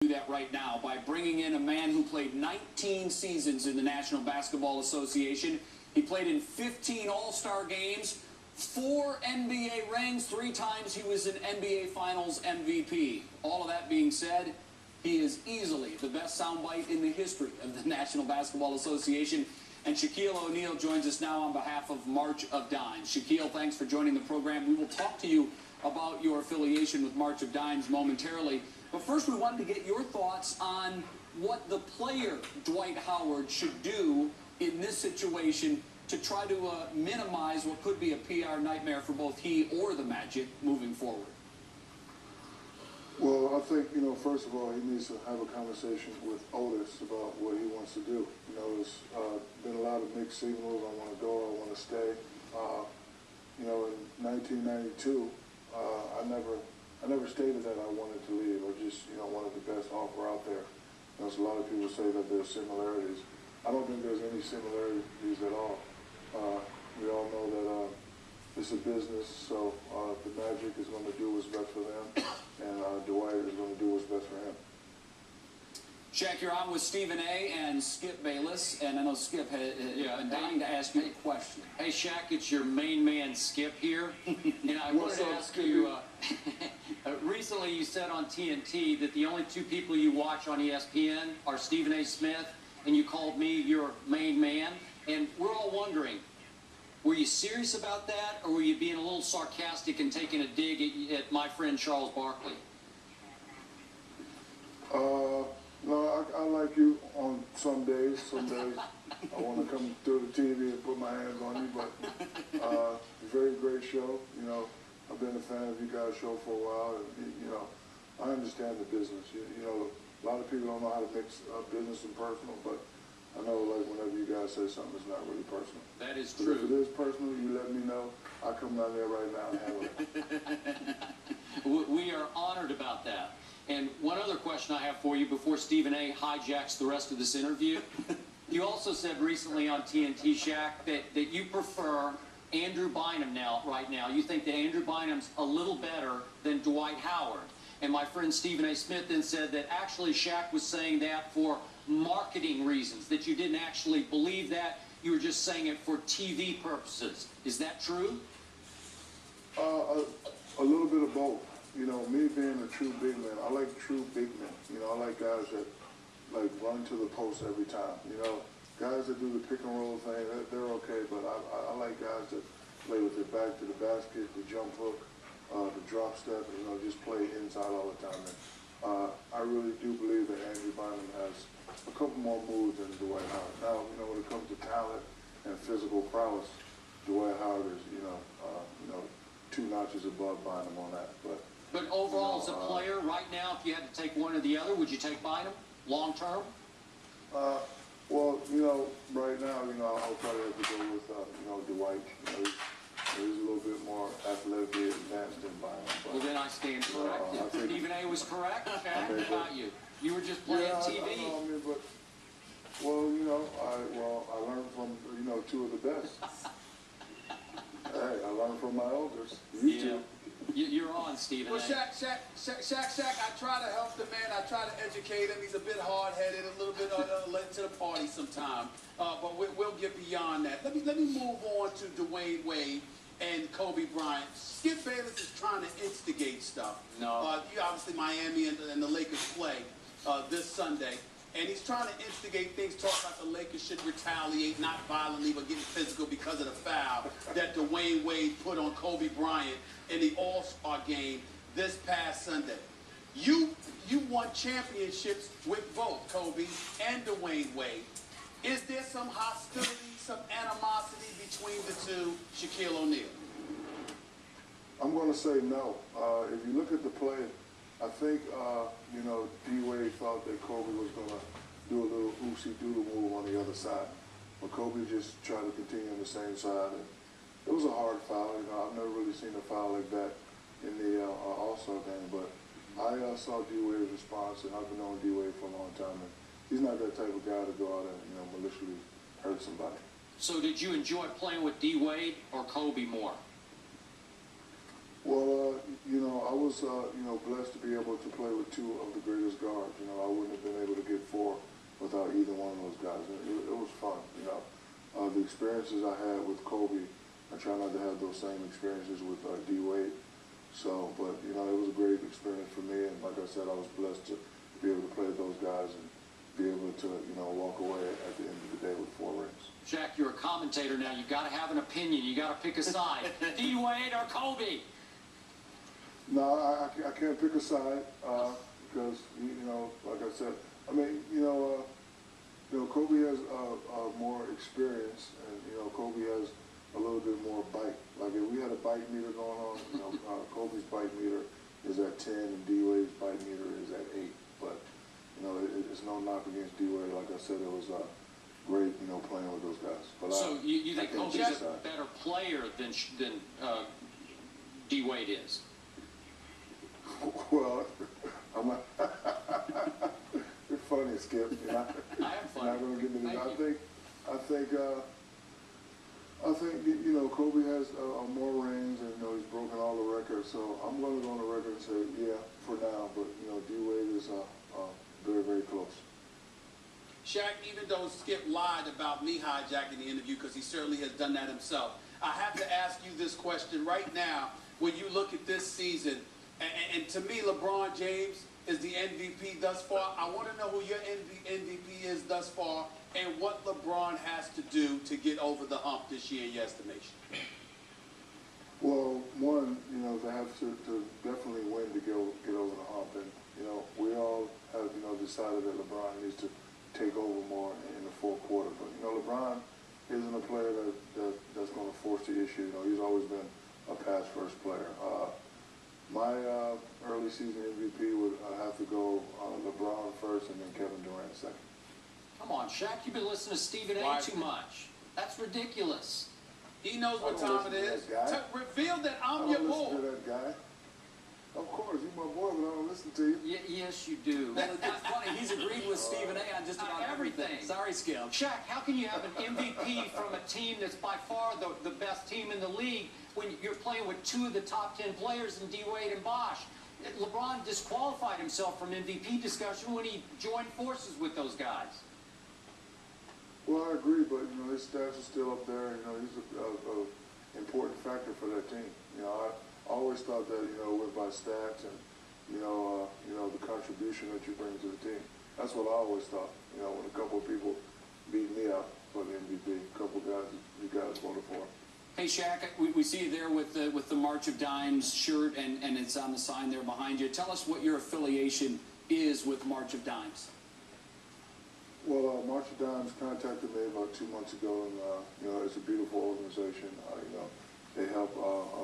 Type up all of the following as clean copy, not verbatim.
Do that right now by bringing in a man who played 19 seasons in the National Basketball Association. He played in 15 All-Star games, 4 NBA rings, 3 times he was an NBA Finals MVP. All of that being said, he is easily the best soundbite in the history of the National Basketball Association. And Shaquille O'Neal joins us now on behalf of March of Dimes. Shaquille, thanks for joining the program. We will talk to you about your affiliation with March of Dimes momentarily. But first, we wanted to get your thoughts on what the player, Dwight Howard, should do in this situation to try to minimize what could be a PR nightmare for both he or the Magic moving forward. Well, I think, first of all, he needs to have a conversation with Otis about what he wants to do. There's been a lot of mixed signals. I want to go, I want to stay. In 1992, I never stated that I wanted to leave. I just, wanted the best offer out there. So a lot of people say that there's similarities. I don't think there's any similarities at all. We all know that it's a business, so the Magic is going to do what's best for them, and Dwight is going to do what's best for him. Shaq, you're on with Stephen A. and Skip Bayless, and I know Skip is dying to ask you a question. Hey, Shaq, it's your main man, Skip, here. And I wanted to ask you, recently you said on TNT that the only 2 people you watch on ESPN are Stephen A. Smith, and you called me your main man. And we're all wondering, were you serious about that, or were you being a little sarcastic and taking a dig at my friend Charles Barkley? No, I like you on some days. Some days I want to come through the TV and put my hands on you, but very great show. I've been a fan of you guys' show for a while, and I understand the business. A lot of people don't know how to mix business and personal, but I know, like, whenever you guys say something, it's not really personal. That is But true. if it is personal, you let me know. I'll come down there right now and handle it. We are honored about that. And one other question I have for you before Stephen A. hijacks the rest of this interview. You also said recently on TNT, Shaq, that you prefer Andrew Bynum right now. You think that Andrew Bynum's a little better than Dwight Howard. And my friend Stephen A. Smith then said that actually Shaq was saying that for marketing reasons, that you didn't actually believe that. You were just saying it for TV purposes. Is that true? A little bit of both. Me being a true big man, I like true big men. I like guys that run to the post every time. Guys that do the pick and roll thing, they're okay, but I like guys that play with their back to the basket, the jump hook, the drop step, and just play inside all the time. And I really do believe that Andrew Bynum has a couple more moves than Dwight Howard. Now, when it comes to talent and physical prowess, Dwight Howard is, 2 notches above Bynum on that. But overall, as a player, right now, if you had to take one or the other, would you take Bynum long term? Well, right now, I'll probably have to go with, Dwight. He's a little bit more athletically advanced than Bynum. Well, then I stand corrected. Stephen A. was correct. Shaq, what about you? You were just playing TV. I learned from, 2 of the best. Hey, I learned from my elders. You too. You're on, Stephen. Well, Shaq, I try to help the man. I try to educate him. He's a bit hard-headed, a little bit late to the party sometimes. But we'll get beyond that. Let me move on to Dwayne Wade and Kobe Bryant. Skip Bayless is trying to instigate stuff. No. Obviously, Miami and the Lakers play this Sunday. And he's trying to instigate things, talk about the Lakers should retaliate, not violently, but getting physical because of the foul that Dwayne Wade put on Kobe Bryant in the All-Star game this past Sunday. You won championships with both Kobe and Dwayne Wade. Is there some hostility, some animosity between the two, Shaquille O'Neal? I'm going to say no. If you look at the play, I think, D-Wade thought that Kobe was going to do a little oopsie-doodle move on the other side. But Kobe just tried to continue on the same side. And it was a hard foul. I've never really seen a foul like that in the All-Star game. But I saw D-Wade's response, and I've been knowing D-Wade for a long time. And he's not that type of guy to go out and, maliciously hurt somebody. So did you enjoy playing with D-Wade or Kobe more? Well, I was, blessed to be able to play with two of the greatest guards. I wouldn't have been able to get four without either one of those guys. It was fun, The experiences I had with Kobe, I try not to have those same experiences with D. Wade. So, but, it was a great experience for me. And like I said, I was blessed to be able to play with those guys and be able to, walk away at the end of the day with 4 rings. Shaq, you're a commentator now. You got to have an opinion. You got to pick a side. D. Wade or Kobe? No, I can't pick a side because, like I said, Kobe has more experience, and, Kobe has a little bit more bite. Like if we had a bite meter going on, Kobe's bite meter is at 10 and D. Wade's bite meter is at 8. But, it's no knock against D. Wade. Like I said, it was great, playing with those guys. But so you think Kobe's a better player than D. Wade is? Well, I'm not. You're funny, Skip. I am funny. Not going to give me the. I think Kobe has more rings, and he's broken all the records. So I'm going to go on the record and say, yeah, for now. But D. Wade is very, very close. Shaq, even though Skip lied about me hijacking the interview, because he certainly has done that himself, I have to ask you this question right now. When you look at this season, and to me, LeBron James is the MVP thus far. I want to know who your MVP is thus far and what LeBron has to do to get over the hump this year in your estimation. Well, one, they have to definitely win to get over the hump. And, we all have, decided that LeBron needs to take over more in the fourth quarter. But, LeBron isn't a player that's going to force the issue. He's always been a pass-first player. My early season MVP would have to go LeBron first and then Kevin Durant second. Come on, Shaq, you've been listening to Stephen A. too much. That's ridiculous. He knows what time it is. Reveal that I'm your boy. I don't listen to that guy. Of course, you're my boy, but I don't listen to you. Yes, you do. Well, it's funny. He's agreed with Stephen A. on just about everything. Sorry, Skip. Shaq, how can you have an MVP from a team that's by far the best team in the league when you're playing with 2 of the top 10 players in D. Wade and Bosh? LeBron disqualified himself from MVP discussion when he joined forces with those guys. Well, I agree, but his stats are still up there. He's an important factor for that team. I always thought that went by stats and the contribution that you bring to the team. That's what I always thought. When a couple of people beat me out for the MVP, a couple of guys you guys voted for. Hey, Shaq, we see you there with the March of Dimes shirt, and it's on the sign there behind you. Tell us what your affiliation is with March of Dimes. Well, March of Dimes contacted me about 2 months ago, and it's a beautiful organization. They help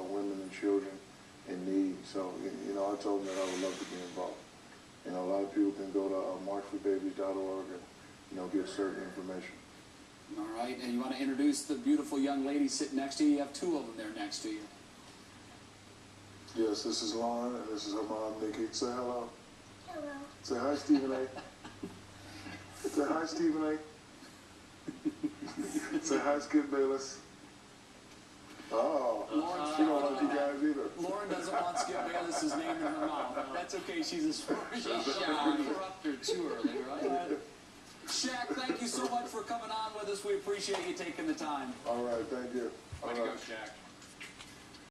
women and children in need. So, I told them that I would love to be involved. A lot of people can go to marchforbabies.org and get certain information. All right, and you want to introduce the beautiful young lady sitting next to you? You have 2 of them there next to you. Yes, this is Lauren, and this is her mom, Nikki. Say hello. Hello. Say hi, Stephen A. Say hi, Stephen A. Say hi, Skip Bayless. Oh, she don't like you guys either. Lauren doesn't want Skip Bayless's name in her mouth. That's okay, she's a sport. She's shy. Interrupt her too early, right? Shaq, thank you so much for coming on with us. We appreciate you taking the time. All right, thank you. Way to go, Shaq.